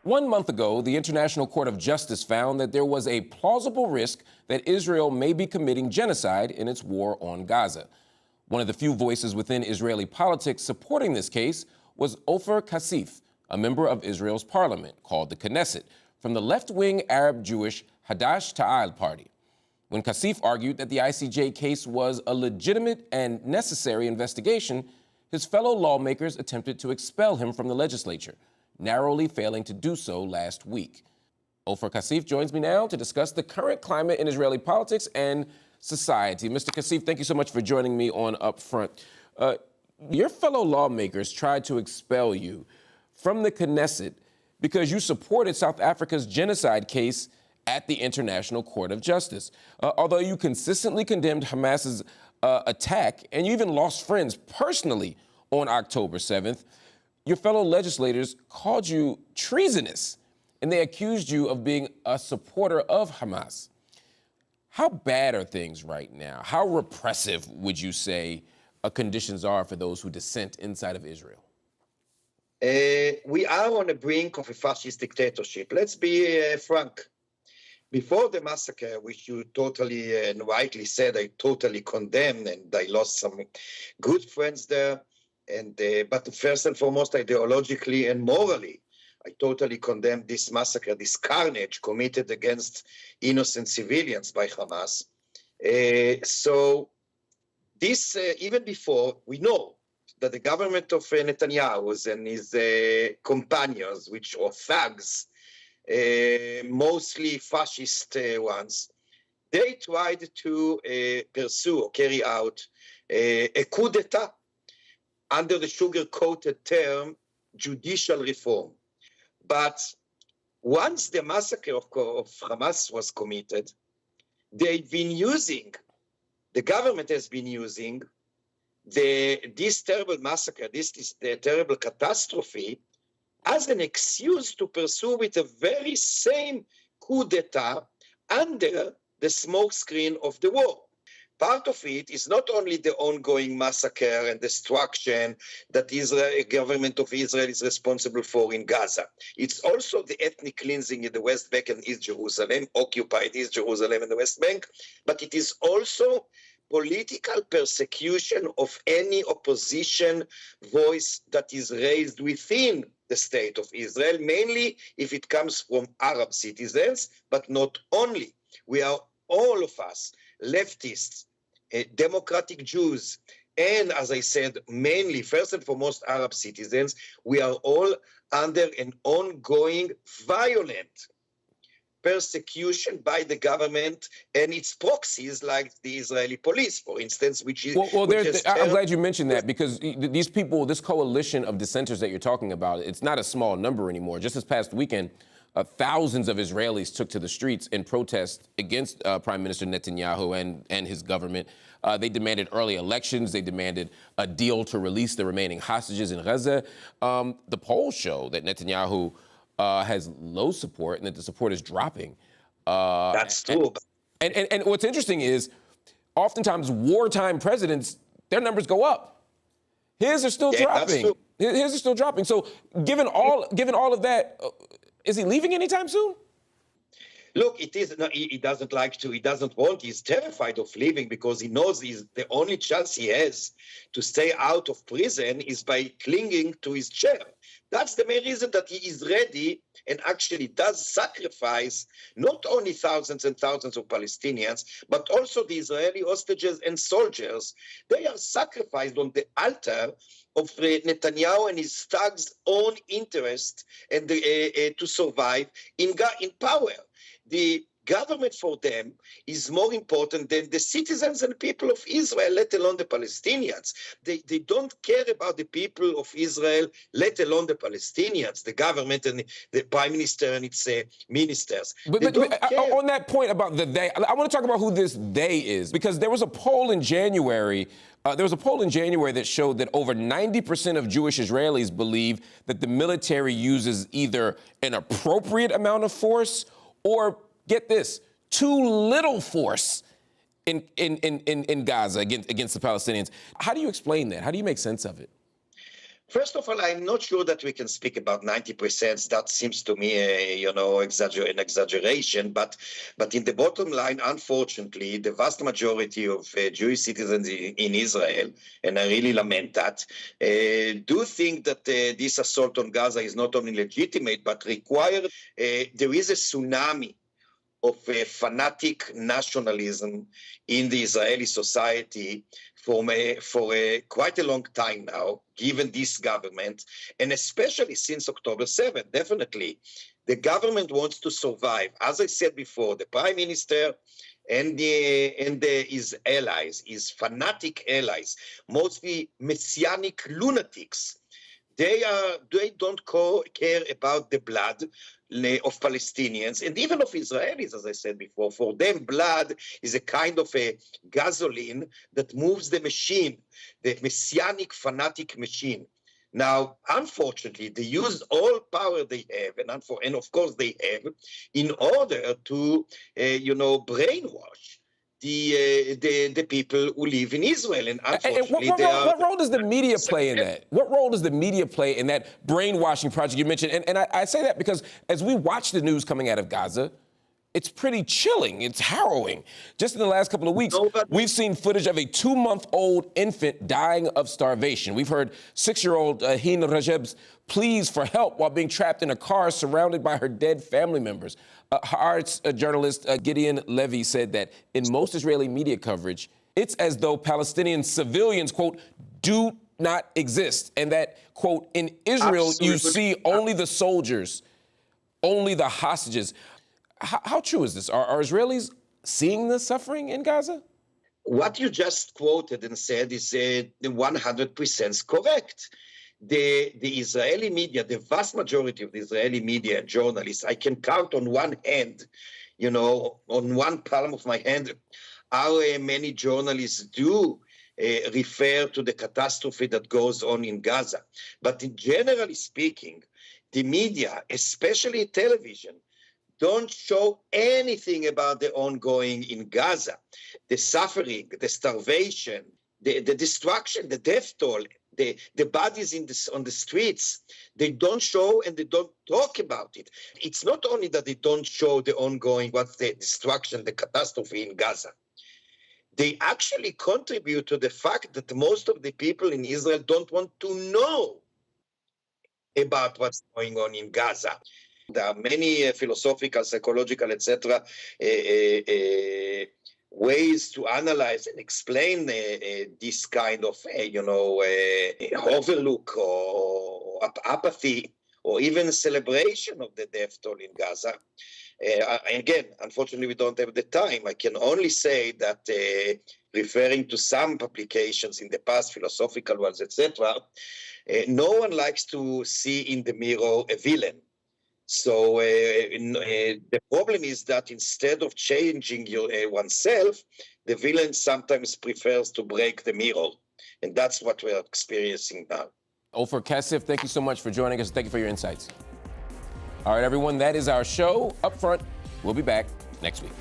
1 month ago, the International Court of Justice found that there was a plausible risk that Israel may be committing genocide in its war on Gaza. One of the few voices within Israeli politics supporting this case was Ofer Kasif, a member of Israel's parliament called the Knesset, from the left-wing Arab-Jewish Hadash Ta'al party. When Kasif argued that the ICJ case was a legitimate and necessary investigation, his fellow lawmakers attempted to expel him from the legislature, narrowly failing to do so last week. Ofer Kasif joins me now to discuss the current climate in Israeli politics and society. Mr. Kasif, thank you so much for joining me on Upfront. Your fellow lawmakers tried to expel you from the Knesset because you supported South Africa's genocide case at the International Court of Justice. Although you consistently condemned Hamas's attack and you even lost friends personally on October 7th, your fellow legislators called you treasonous, and they accused you of being a supporter of Hamas. How bad are things right now? How repressive would you say conditions are for those who dissent inside of Israel? We are on the brink of a fascist dictatorship. Let's be frank. Before the massacre, which you totally and rightly said, I totally condemned, and I lost some good friends there. But first and foremost, ideologically and morally, I totally condemn this massacre, this carnage committed against innocent civilians by Hamas. So this, even before, we know that the government of Netanyahu and his companions, which are thugs, mostly fascist ones, they tried to pursue or carry out a coup d'etat under the sugar-coated term judicial reform. But once the massacre of Hamas was committed, the government has been using this terrible massacre, this terrible catastrophe, as an excuse to pursue with the very same coup d'etat under the smokescreen of the war. Part of it is not only the ongoing massacre and destruction that the government of Israel is responsible for in Gaza. It's also the ethnic cleansing in the West Bank and East Jerusalem, occupied East Jerusalem and the West Bank, but it is also political persecution of any opposition voice that is raised within the state of Israel, mainly if it comes from Arab citizens, but not only. We are, all of us, leftists, democratic Jews, and as I said, mainly, first and foremost, Arab citizens, we are all under an ongoing violent persecution by the government and its proxies, like the Israeli police, for instance, which is... I'm glad you mentioned that, because these people, this coalition of dissenters that you're talking about, it's not a small number anymore. Just this past weekend, thousands of Israelis took to the streets in protest against Prime Minister Netanyahu and his government. They demanded early elections. They demanded a deal to release the remaining hostages in Gaza. The polls show that Netanyahu has low support and that the support is dropping. That's true. And what's interesting is, oftentimes wartime presidents, their numbers go up. His are still dropping. His are still dropping. So given all of that, is he leaving anytime soon? Look, he doesn't like to, he doesn't want, he's terrified of leaving because he knows the only chance he has to stay out of prison is by clinging to his chair. That's the main reason that he is ready and actually does sacrifice not only thousands and thousands of Palestinians, but also the Israeli hostages and soldiers. They are sacrificed on the altar of Netanyahu and his thugs' own interest and to survive in power. The government for them is more important than the citizens and people of Israel, let alone the Palestinians. They don't care about the people of Israel, let alone the Palestinians, the government and the prime minister and its ministers. But on that point about the they, I want to talk about who this they is, because there was a poll in January. That showed that over 90% of Jewish Israelis believe that the military uses either an appropriate amount of force or, get this, too little force in Gaza against the Palestinians. How do you explain that? How do you make sense of it? First of all, I'm not sure that we can speak about 90%. That seems to me, an exaggeration. But in the bottom line, unfortunately, the vast majority of Jewish citizens in Israel, and I really lament that, do think that this assault on Gaza is not only legitimate but required. There is a tsunami of fanatic nationalism in the Israeli society for quite a long time now, given this government, and especially since October 7th, definitely. The government wants to survive. As I said before, the prime minister and his allies, his fanatic allies, mostly messianic lunatics, they don't care about the blood of Palestinians and even of Israelis, as I said before. For them, blood is a kind of a gasoline that moves the machine, the messianic fanatic machine. Now, unfortunately, they use all power they have, and of course they have, in order to, brainwash the people who live in Israel. And unfortunately, what role does the media play in that? What role does the media play in that brainwashing project you mentioned? And I say that because as we watch the news coming out of Gaza, it's pretty chilling. It's harrowing. Just in the last couple of weeks, we've seen footage of a 2-month-old infant dying of starvation. We've heard 6-year-old Hin Rajeb's pleas for help while being trapped in a car surrounded by her dead family members. Haaretz journalist Gideon Levy said that in most Israeli media coverage, it's as though Palestinian civilians, quote, do not exist. And that, quote, in Israel, you see only the soldiers, only the hostages. How true is this? Are Israelis seeing the suffering in Gaza? What you just quoted and said is 100% correct. The Israeli media, the vast majority of the Israeli media and journalists, I can count on one hand, on one palm of my hand, how many journalists do refer to the catastrophe that goes on in Gaza. But generally speaking, the media, especially television, don't show anything about the ongoing in Gaza, the suffering, the starvation, the destruction, the death toll, the bodies on the streets. They don't show and they don't talk about it. It's not only that they don't show the ongoing, what's the destruction, the catastrophe in Gaza. They actually contribute to the fact that most of the people in Israel don't want to know about what's going on in Gaza. There are many philosophical, psychological, etc., ways to analyze and explain this kind of, overlook or apathy or even celebration of the death toll in Gaza. Again, unfortunately, we don't have the time. I can only say that referring to some publications in the past, philosophical ones, etc., no one likes to see in the mirror a villain. So the problem is that instead of changing oneself, the villain sometimes prefers to break the mirror. And that's what we're experiencing now. Ofer Kassif, thank you so much for joining us. Thank you for your insights. All right, everyone, that is our show. Up Front, we'll be back next week.